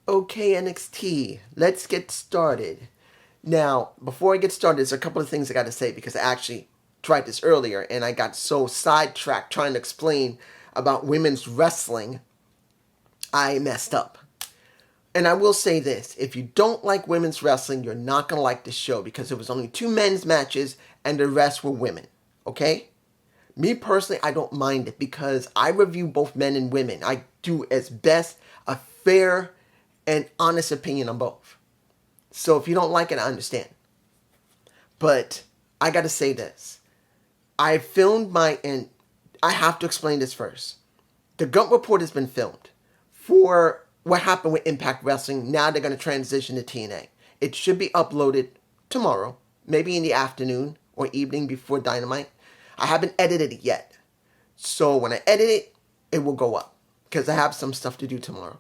Okay, NXT, let's get started. Now, before I get started, there's a couple of things I got to say because I actually tried this earlier and I got so sidetracked trying to explain about women's wrestling, I messed up. And I will say this, if you don't like women's wrestling, you're not going to like this show because it was only two men's matches and the rest were women, okay? Me personally, I don't mind it because I review both men and women. I do as best a fair and honest opinion on both. So if you don't like it, I understand. But I got to say this. I filmed and I have to explain this first. The Gump Report has been filmed for what happened with Impact Wrestling. Now they're going to transition to TNA. It should be uploaded tomorrow, maybe in the afternoon or evening before Dynamite. I haven't edited it yet. So when I edit it, it will go up because I have some stuff to do tomorrow.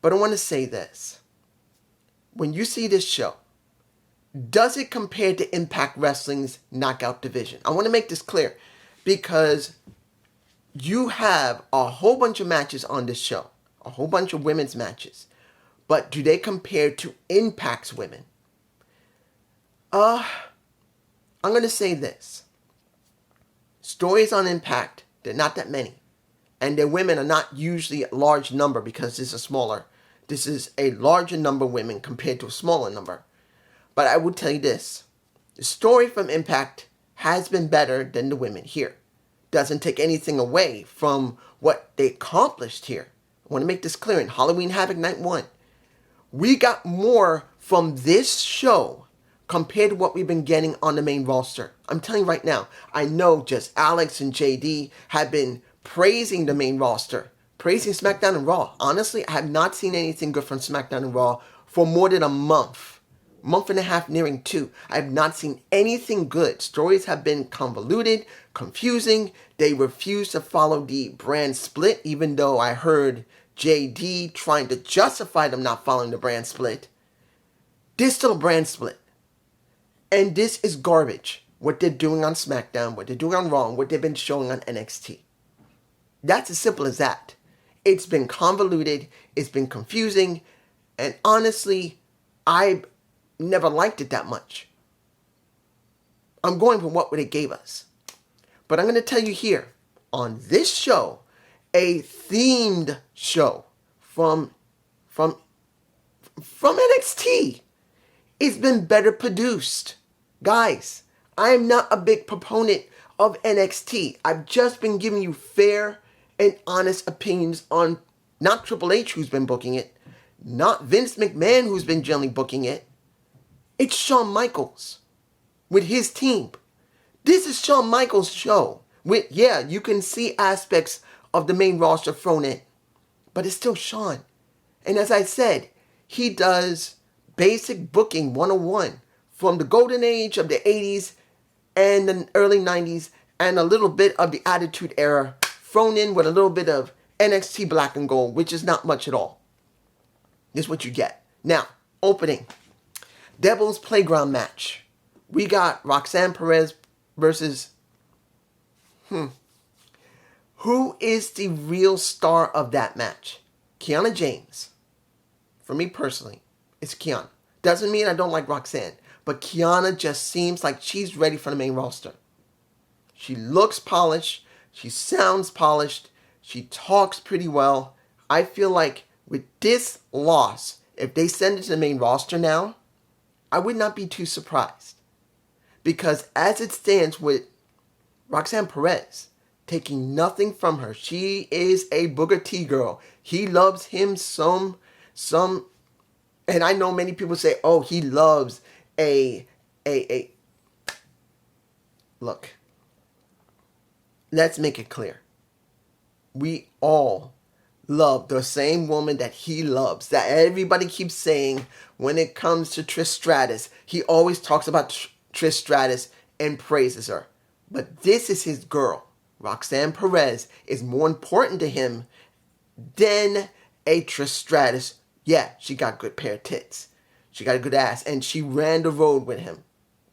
But I want to say this. When you see this show, does it compare to Impact Wrestling's Knockout division? I want to make this clear because you have a whole bunch of matches on this show, a whole bunch of women's matches. But do they compare to Impact's women? I'm going to say this. Stories on Impact, they're not that many. And their women are not usually a large number because this is a larger number of women compared to a smaller number. But I will tell you this. The story from Impact has been better than the women here. Doesn't take anything away from what they accomplished here. I want to make this clear. In Halloween Havoc Night 1, we got more from this show compared to what we've been getting on the main roster. I'm telling you right now, I know just Alex and JD have been praising the main roster, praising SmackDown and Raw. Honestly, I have not seen anything good from SmackDown and Raw for more than a month and a half, nearing 2. I have not seen anything good. Stories have been convoluted, confusing. They refuse to follow the brand split, even though I heard JD trying to justify them not following the brand split. There's still a brand split. And this is garbage. What they're doing on SmackDown, what they're doing on Raw, what they've been showing on NXT. That's as simple as that. It's been convoluted, it's been confusing, and honestly, I never liked it that much. I'm going for what they gave us. But I'm going to tell you here, on this show, a themed show from NXT, it's been better produced. Guys, I am not a big proponent of NXT. I've just been giving you fair and honest opinions on not Triple H who's been booking it, not Vince McMahon who's been generally booking it. It's Shawn Michaels with his team. This is Shawn Michaels' show. You can see aspects of the main roster thrown in, but it's still Shawn. And as I said, he does basic booking 101 from the golden age of the 80s and the early 90s and a little bit of the Attitude Era thrown in with a little bit of NXT Black and Gold, which is not much at all. This is what you get. Now, opening. Devil's Playground match. We got Roxanne Perez versus... Who is the real star of that match? Kiana James. For me personally, it's Kiana. Doesn't mean I don't like Roxanne, but Kiana just seems like she's ready for the main roster. She looks polished. She sounds polished. She talks pretty well. I feel like with this loss, if they send it to the main roster now, I would not be too surprised. Because as it stands with Roxanne Perez, taking nothing from her, she is a Booker T girl. He loves him some, and I know many people say, oh, he loves a. Look, let's make it clear. We all love the same woman that he loves, that everybody keeps saying when it comes to Trish Stratus. He always talks about Trish Stratus and praises her. But this is his girl. Roxanne Perez is more important to him than a Trish Stratus. Yeah, she got a good pair of tits. She got a good ass, and she ran the road with him.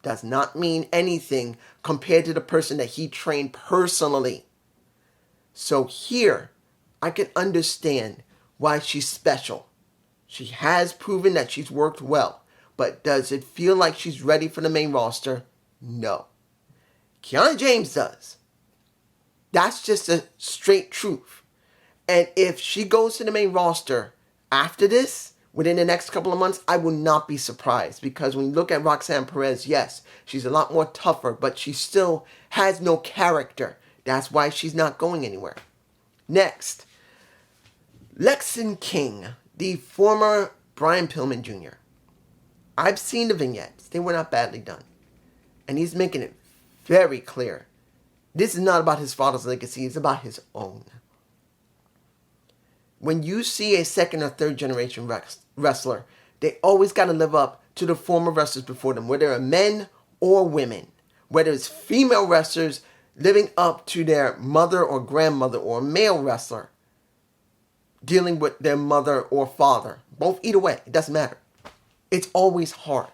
Does not mean anything compared to the person that he trained personally. So here, I can understand why she's special. She has proven that she's worked well. But does it feel like she's ready for the main roster? No. Kiana James does. That's just a straight truth. And if she goes to the main roster after this, within the next couple of months, I will not be surprised. Because when you look at Roxanne Perez, yes, she's a lot more tougher, but she still has no character. That's why she's not going anywhere. Next, Lexington King, the former Brian Pillman Jr. I've seen the vignettes. They were not badly done. And he's making it very clear. This is not about his father's legacy. It's about his own. When you see a second or third generation wrestler, they always got to live up to the former wrestlers before them, whether they're men or women. Whether it's female wrestlers living up to their mother or grandmother, or a male wrestler dealing with their mother or father. Both, either way, it doesn't matter. It's always hard.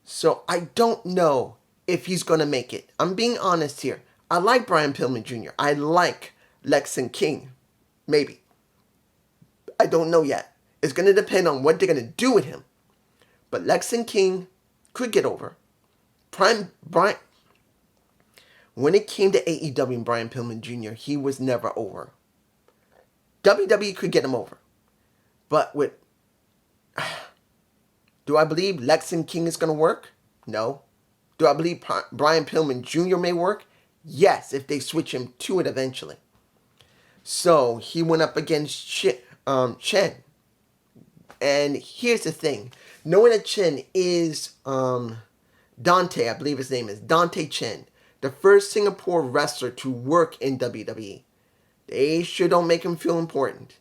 So I don't know if he's going to make it. I'm being honest here. I like Brian Pillman Jr. I like Lexington King. Maybe. I don't know yet. It's going to depend on what they're going to do with him. But Lexington King could get over. Brian, when it came to AEW and Brian Pillman Jr., he was never over. WWE could get him over. But with... Do I believe Lexington King is going to work? No. Do I believe Brian Pillman Jr. may work? Yes, if they switch him to it eventually. So, he went up against Chen. And here's the thing. Knowing that Chen is Dante, I believe his name is Dante Chen, the first Singapore wrestler to work in WWE. They sure don't make him feel important.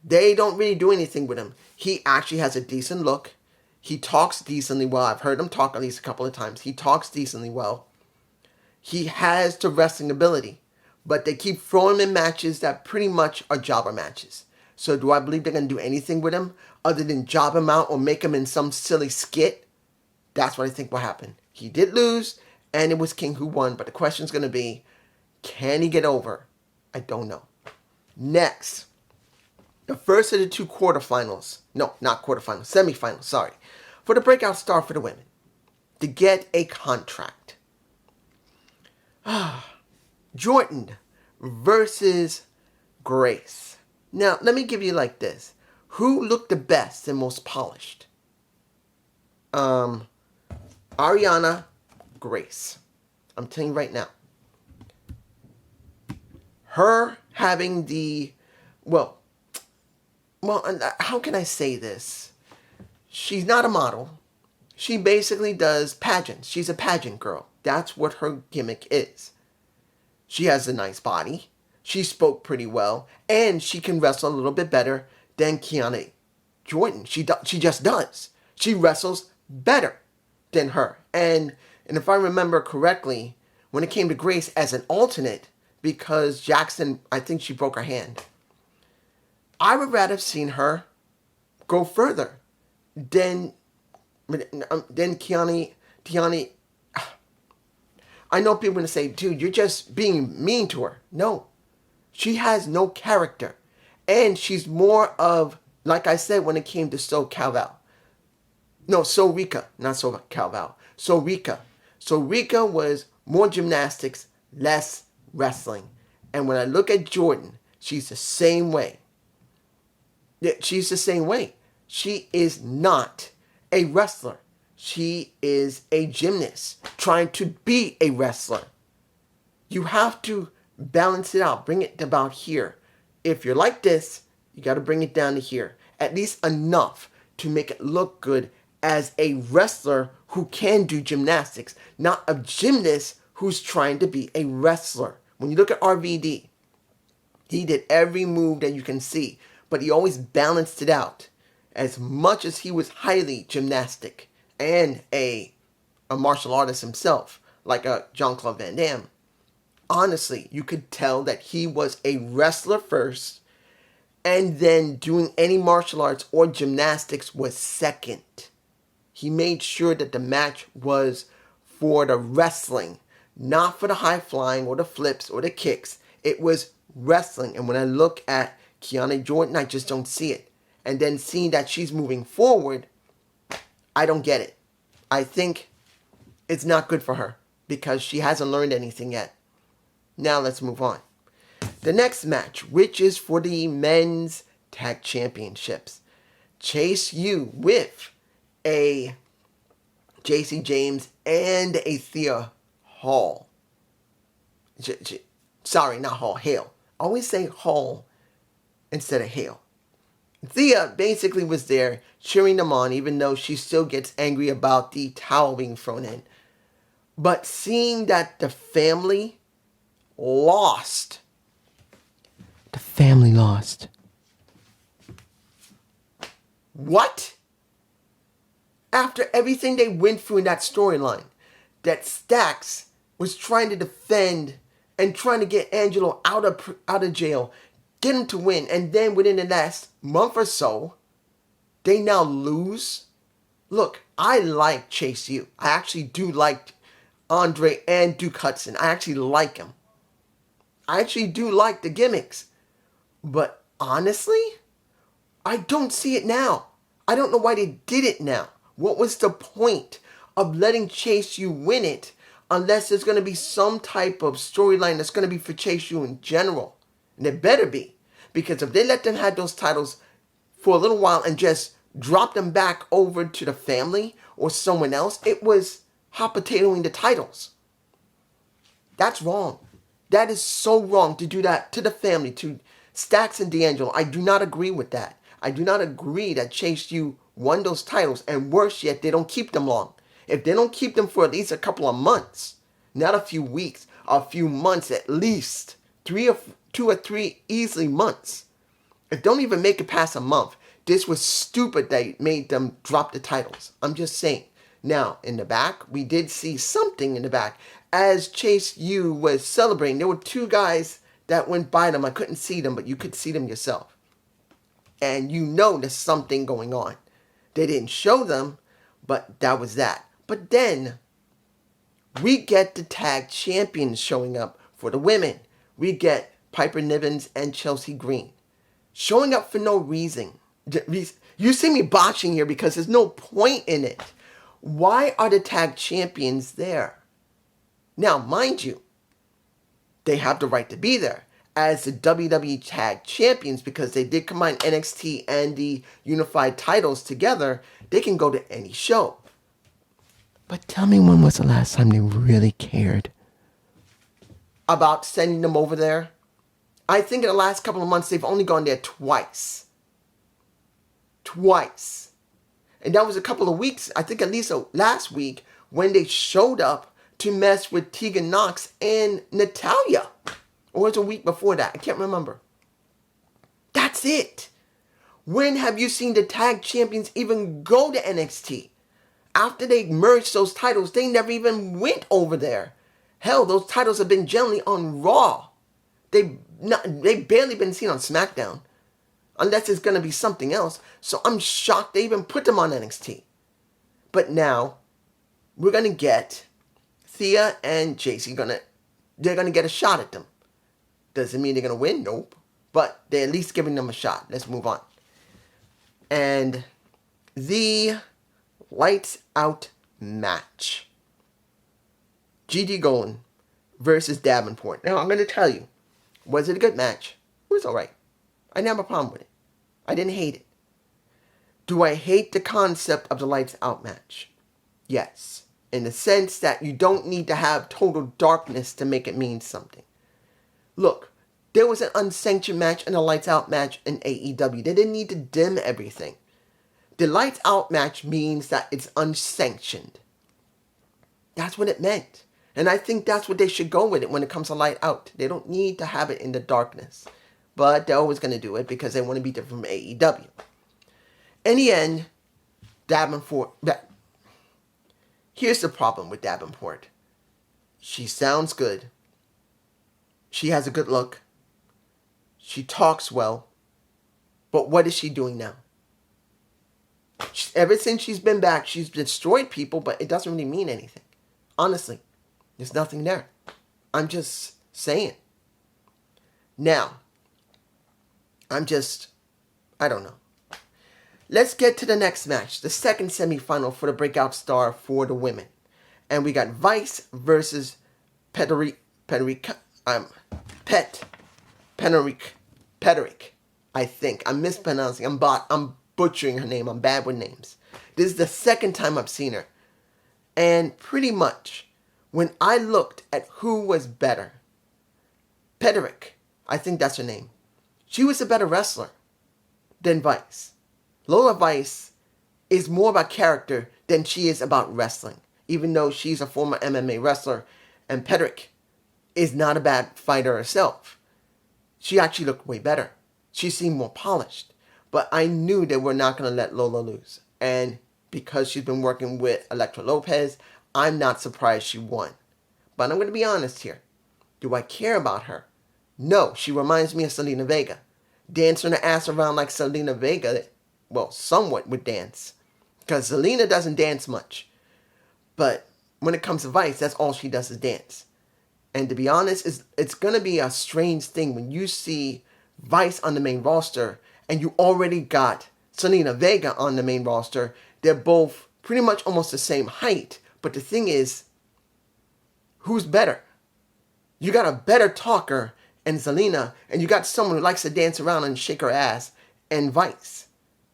They don't really do anything with him. He actually has a decent look. He talks decently well. I've heard him talk at least a couple of times. He talks decently well. He has the wrestling ability. But they keep throwing him in matches that pretty much are jobber matches. So do I believe they're going to do anything with him other than job him out or make him in some silly skit? That's what I think will happen. He did lose, and it was King who won. But the question's going to be, can he get over? I don't know. Next. The first of the two quarterfinals. No, not quarterfinals. Semifinals, sorry. For the breakout star for the women. To get a contract. Jordan versus Grace. Now, let me give you like this. Who looked the best and most polished? Ariana, Grace. I'm telling you right now. Her having the... Well, how can I say this? She's not a model. She basically does pageants. She's a pageant girl. That's what her gimmick is. She has a nice body. She spoke pretty well. And she can wrestle a little bit better than Kiana Jordan. She just does. She wrestles better than her. And if I remember correctly, when it came to Grace as an alternate, because Jackson, I think she broke her hand, I would rather have seen her go further than Tiani. I know people are going to say, dude, you're just being mean to her. No. She has no character. And she's more of, like I said, when it came to Sorika, not Calval. Sorika. Sorika was more gymnastics, less wrestling. And when I look at Jordan, she's the same way. Yeah, she's the same way. She is not a wrestler. She is a gymnast trying to be a wrestler. You have to balance it out. Bring it about here. If you're like this, you got to bring it down to here. At least enough to make it look good as a wrestler who can do gymnastics, not a gymnast who's trying to be a wrestler. When you look at RVD, he did every move that you can see, but he always balanced it out. As much as he was highly gymnastic and a martial artist himself, like a Jean-Claude Van Damme, honestly, you could tell that he was a wrestler first, and then doing any martial arts or gymnastics was second. He made sure that the match was for the wrestling, not for the high flying or the flips or the kicks. It was wrestling. And when I look at Kiana Jordan, I just don't see it. and then seeing that she's moving forward, I don't get it. I think it's not good for her because she hasn't learned anything yet. Now let's move on. The next match, which is for the men's tag championships. Chase U with a JC James and a Thea Hall. Sorry, not Hall, Hale. I always say Hall instead of Hale. Thea basically was there cheering them on, even though she still gets angry about the towel being thrown in. But seeing that the family lost. The family lost. What? After everything they went through in that storyline, that Stacks was trying to defend and trying to get Angelo out of jail, get him to win, and then within the last month or so, they now lose. Look, I like Chase U. I actually do like Andre and Duke Hudson. I actually like him. I actually do like the gimmicks. But honestly, I don't see it now. I don't know why they did it now. What was the point of letting Chase U win it unless there's going to be some type of storyline that's going to be for Chase U in general? And it better be. Because if they let them have those titles for a little while and just drop them back over to the family or someone else, it was hot potatoing the titles. That's wrong. That is so wrong to do that to the family, to Stacks and D'Angelo. I do not agree with that. I do not agree that Chase U won those titles, and worse yet, they don't keep them long. If they don't keep them for at least a couple of months, not a few weeks, a few months at least, 2 or 3 easily months. If don't even make it past a month, this was stupid they made them drop the titles. I'm just saying. Now, in the back, we did see something in the back. As Chase U was celebrating, there were 2 guys that went by them. I couldn't see them, but you could see them yourself. And you know there's something going on. They didn't show them, but that was that. But then, we get the tag champions showing up for the women. We get Piper Niven and Chelsea Green showing up for no reason. You see me botching here because there's no point in it. Why are the tag champions there? Now, mind you, they have the right to be there as the WWE Tag Champions because they did combine NXT and the unified titles together. They can go to any show. But tell me, when was the last time they really cared about sending them over there? I think in the last couple of months, they've only gone there twice. Twice. And that was a couple of weeks, I think at least last week, when they showed up to mess with Tegan Nox and Natalya. Or was it a week before that? I can't remember. That's it. When have you seen the tag champions even go to NXT? After they merged those titles, they never even went over there. Hell, those titles have been generally on Raw. They've barely been seen on SmackDown. Unless it's going to be something else. So I'm shocked they even put them on NXT. But now, we're going to get Thea and JC. They're going to get a shot at them. Does it mean they're going to win? Nope. But they're at least giving them a shot. Let's move on. And the Lights Out match. GD Golden versus Davenport. Now, I'm going to tell you. Was it a good match? It was alright. I didn't have a problem with it. I didn't hate it. Do I hate the concept of the Lights Out match? Yes. In the sense that you don't need to have total darkness to make it mean something. Look, there was an unsanctioned match and a Lights Out match in AEW. They didn't need to dim everything. The Lights Out match means that it's unsanctioned. That's what it meant. And I think that's what they should go with it when it comes to Light Out. They don't need to have it in the darkness. But they're always going to do it because they want to be different from AEW. In the end, Davenport... Here's the problem with Davenport. She sounds good. She has a good look. She talks well. But what is she doing now? Ever since she's been back, she's destroyed people, but it doesn't really mean anything. Honestly, there's nothing there. I'm just saying. Now, I don't know. Let's get to the next match, the second semifinal for the breakout star for the women. And we got Vice versus Pederic, I think. I'm mispronouncing. I'm butchering her name. I'm bad with names. This is the second time I've seen her. And pretty much, when I looked at who was better, Pederic, I think that's her name, she was a better wrestler than Vice. Lola Vice is more about character than she is about wrestling, even though she's a former MMA wrestler, and Pederic is not a bad fighter herself. She actually looked way better. She seemed more polished. But I knew they were not going to let Lola lose. And because she's been working with Elektra Lopez, I'm not surprised she won. But I'm going to be honest here. Do I care about her? No, she reminds me of Selena Vega. Dancing her ass around like Selena Vega, well, somewhat would dance. Because Selena doesn't dance much. But when it comes to Vice, that's all she does is dance. And to be honest, it's going to be a strange thing when you see Vice on the main roster and you already got Selena Vega on the main roster. They're both pretty much almost the same height. But the thing is, who's better? You got a better talker in Selena, and you got someone who likes to dance around and shake her ass and Vice.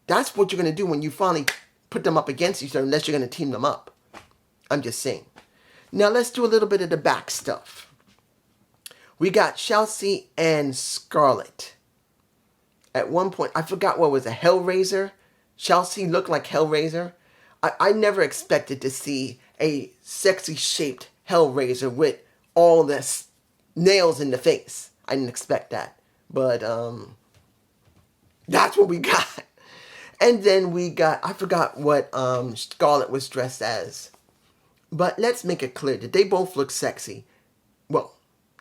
That's what you're going to do when you finally put them up against each other, unless you're going to team them up. I'm just saying. Now let's do a little bit of the back stuff. We got Chelsea and Scarlett. At one point, I forgot what was a Hellraiser. Chelsea looked like Hellraiser. I never expected to see a sexy shaped Hellraiser with all the nails in the face. I didn't expect that. But that's what we got. And then we got, I forgot what Scarlett was dressed as. But let's make it clear. Did they both look sexy? Well,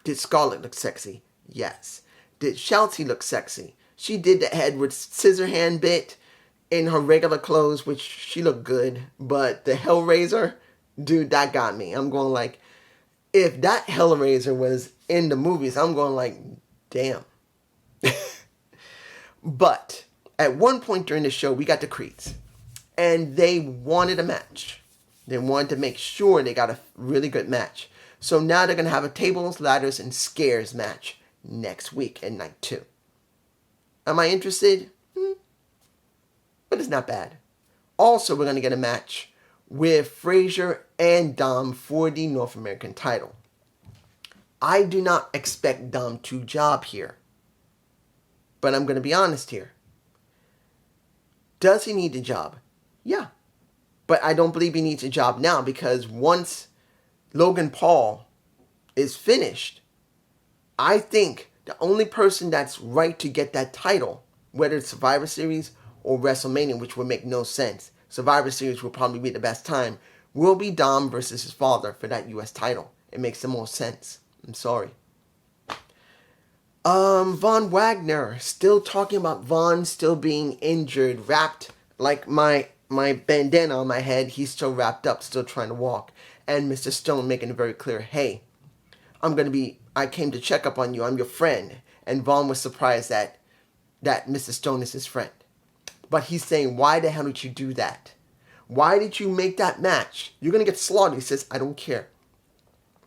did Scarlett look sexy? Yes. Did Chelsea look sexy? She did the Edward Scissorhand bit in her regular clothes, which she looked good. But the Hellraiser, dude, that got me. I'm going like, if that Hellraiser was in the movies, I'm going like, damn. But at one point during the show, we got the Creeds. And they wanted a match. They wanted to make sure they got a really good match. So now they're going to have a tables, ladders, and scares match next week at night 2. Am I interested? But it's not bad. Also, we're going to get a match with Frazier and Dom for the North American title. I do not expect Dom to job here. But I'm going to be honest here. Does he need a job? Yeah. But I don't believe he needs a job now, because once Logan Paul is finished, I think the only person that's right to get that title, whether it's Survivor Series or WrestleMania, which would make no sense, Survivor Series will probably be the best time, will be Dom versus his father for that U.S. title. It makes the most sense. I'm sorry. Von Wagner, still talking about Von still being injured, wrapped like my bandana on my head. He's still wrapped up, still trying to walk. And Mr. Stone making it very clear, hey, I came to check up on you. I'm your friend. And Von was surprised that Mr. Stone is his friend. But he's saying, why the hell did you do that? Why did you make that match? You're going to get slaughtered. He says, I don't care.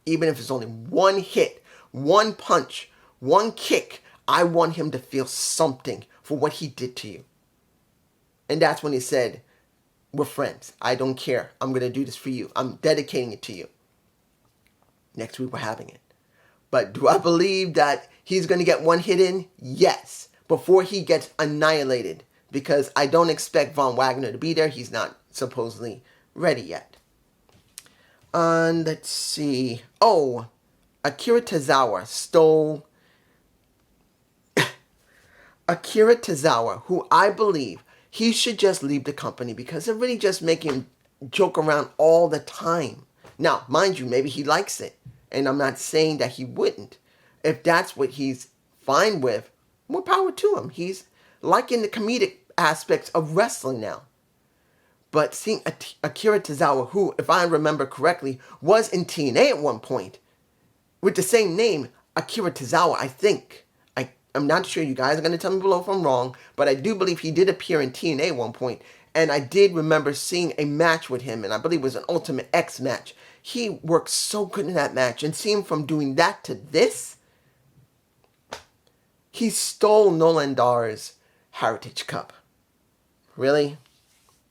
Even if it's only one hit, one punch, one kick, I want him to feel something for what he did to you. And that's when he said, we're friends. I don't care. I'm going to do this for you. I'm dedicating it to you. Next week we're having it. But do I believe that he's going to get one hit in? Yes. Before he gets annihilated. Because I don't expect Von Wagner to be there. He's not supposedly ready yet. Let's see. Oh, Akira Tozawa stole... Akira Tozawa, who I believe he should just leave the company, because they're really just making him joke around all the time. Now, mind you, maybe he likes it. And I'm not saying that he wouldn't. If that's what he's fine with, more power to him. He's liking the comedic aspects of wrestling now. But seeing Akira Tozawa, who, if I remember correctly, was in TNA at one point, with the same name, Akira Tozawa, I think. I'm not sure. You guys are going to tell me below if I'm wrong, but I do believe he did appear in TNA at one point, and I did remember seeing a match with him, and I believe it was an Ultimate X match. He worked so good in that match, and seeing him from doing that to this, he stole Nolan Dar's Heritage Cup. Really?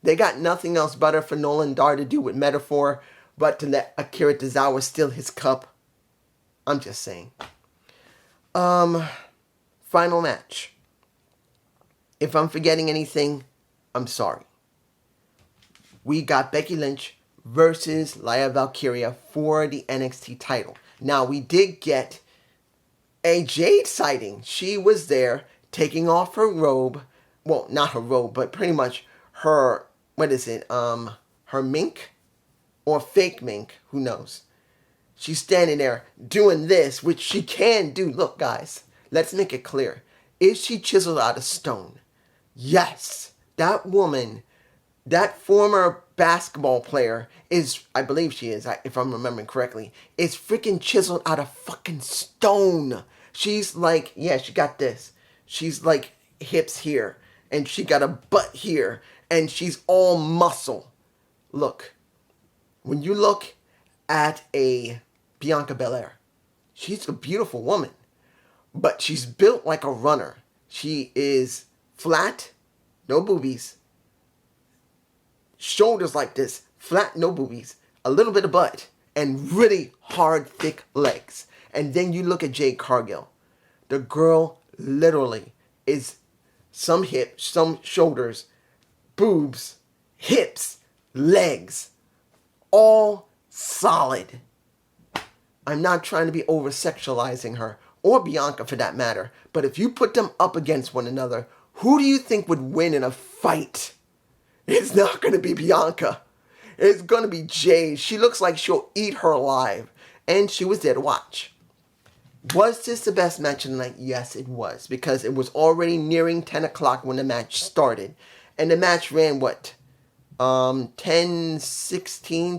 They got nothing else better for Nolan Dar to do with Metaphor but to let Akira Tozawa steal his cup. I'm just saying. Final match. If I'm forgetting anything, I'm sorry. We got Becky Lynch versus Lyra Valkyria for the NXT title. Now, we did get a Jade sighting. She was there taking off her robe. Well, not her robe, but pretty much her, her mink? Or fake mink, who knows? She's standing there doing this, which she can do. Look, guys, let's make it clear. Is she chiseled out of stone? Yes. That woman, that former basketball player is, I believe she is, if I'm remembering correctly, is freaking chiseled out of fucking stone. She's like, yeah, she got this. She's like hips here, and she got a butt here, and she's all muscle. Look, when you look at a Bianca Belair, she's a beautiful woman, but she's built like a runner. She is flat, no boobies, shoulders like this, flat, no boobies, a little bit of butt, and really hard, thick legs. And then you look at Jade Cargill. The girl literally is some hips, some shoulders, boobs, hips, legs, all solid. I'm not trying to be over-sexualizing her, or Bianca for that matter, but if you put them up against one another, who do you think would win in a fight? It's not going to be Bianca. It's going to be Jade. She looks like she'll eat her alive, and she was there to watch. Was this the best match of the night? Yes, it was, because it was already nearing 10 o'clock when the match started, and the match ran, 10-16,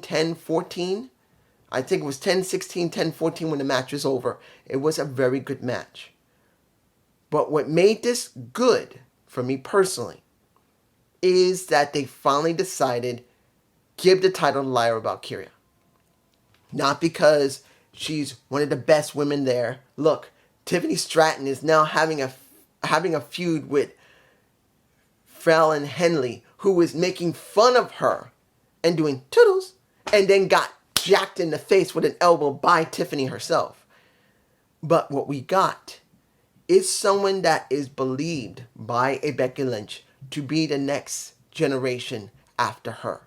10-14? I think it was 10-16, 10-14 when the match was over. It was a very good match. But what made this good, for me personally, is that they finally decided give the title to Lyra Valkyria. Not because she's one of the best women there. Look, Tiffany Stratton is now having a feud with Fallon Henley, who is making fun of her and doing toodles, and then got jacked in the face with an elbow by Tiffany herself. But what we got is someone that is believed by a Becky Lynch to be the next generation after her.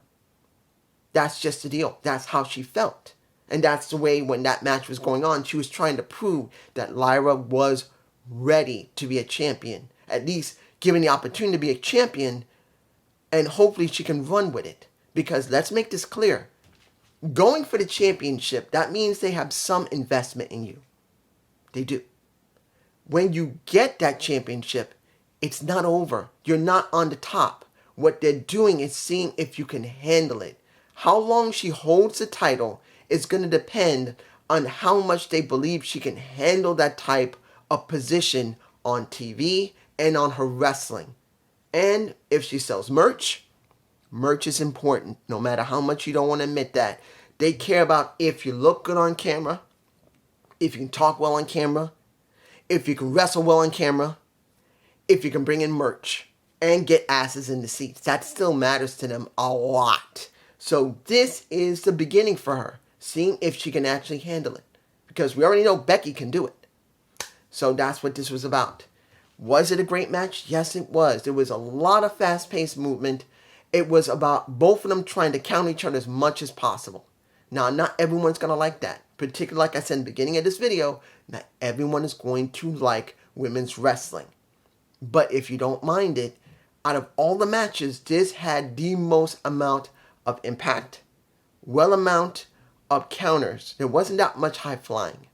That's just the deal. That's how she felt. And that's the way when that match was going on, she was trying to prove that Lyra was ready to be a champion. At least given the opportunity to be a champion, and hopefully she can run with it. Because let's make this clear. Going for the championship, that means they have some investment in you. They do. When you get that championship, it's not over. You're not on the top. What they're doing is seeing if you can handle it. How long she holds the title is going to depend on how much they believe she can handle that type of position on TV and on her wrestling. And if she sells merch, merch is important, no matter how much you don't want to admit that. They care about if you look good on camera, if you can talk well on camera, if you can wrestle well on camera, if you can bring in merch and get asses in the seats. That still matters to them a lot. So this is the beginning for her, seeing if she can actually handle it. Because we already know Becky can do it. So that's what this was about. Was it a great match? Yes, it was. There was a lot of fast-paced movement. It was about both of them trying to counter each other as much as possible. Now, not everyone's going to like that. Particularly, like I said in the beginning of this video, not everyone is going to like women's wrestling. But if you don't mind it, out of all the matches, this had the most amount of impact, well amount of counters. There wasn't that much high flying.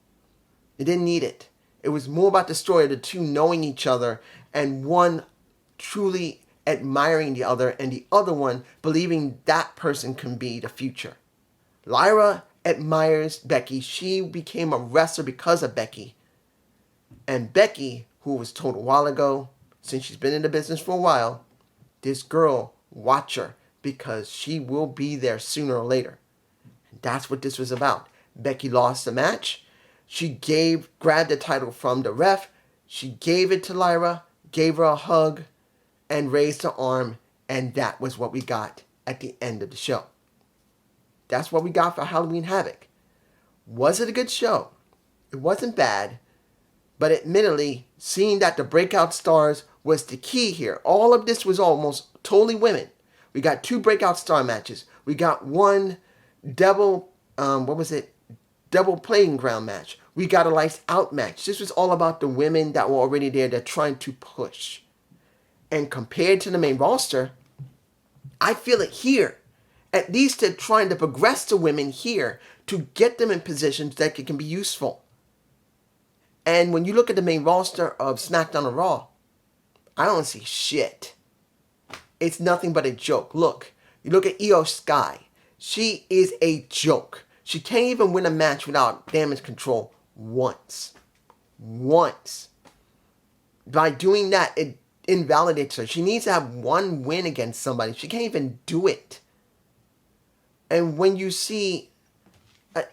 It didn't need it. It was more about the story of the two knowing each other and one truly admiring the other and the other one believing that person can be the future. Lyra admires Becky. She became a wrestler because of Becky. And Becky, who was told a while ago, since she's been in the business for a while, this girl, watch her, because she will be there sooner or later. And that's what this was about. Becky lost the match. She grabbed the title from the ref. She gave it to Lyra, gave her a hug, and raised her arm. And that was what we got at the end of the show. That's what we got for Halloween Havoc. Was it a good show? It wasn't bad. But admittedly, seeing that the breakout stars was the key here. All of this was almost totally women. We got 2 breakout star matches. We got 1 double playing ground match. We got a lights out match. This was all about the women that were already there. They're trying to push. And compared to the main roster, I feel it here. At least they're trying to progress the women here to get them in positions that can be useful. And when you look at the main roster of SmackDown and Raw, I don't see shit. It's nothing but a joke. Look, you look at Io Sky. She is a joke. She can't even win a match without damage control once. By doing that, it invalidates her. She needs to have 1 win against somebody. She can't even do it. And when you see,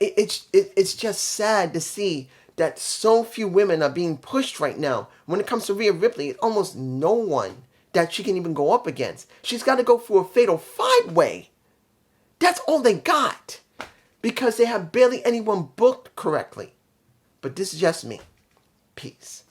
it's just sad to see that so few women are being pushed right now. When it comes to Rhea Ripley, it's almost no one that she can even go up against. She's got to go for a fatal 5-way. That's all they got. Because they have barely anyone booked correctly. But this is just me. Peace.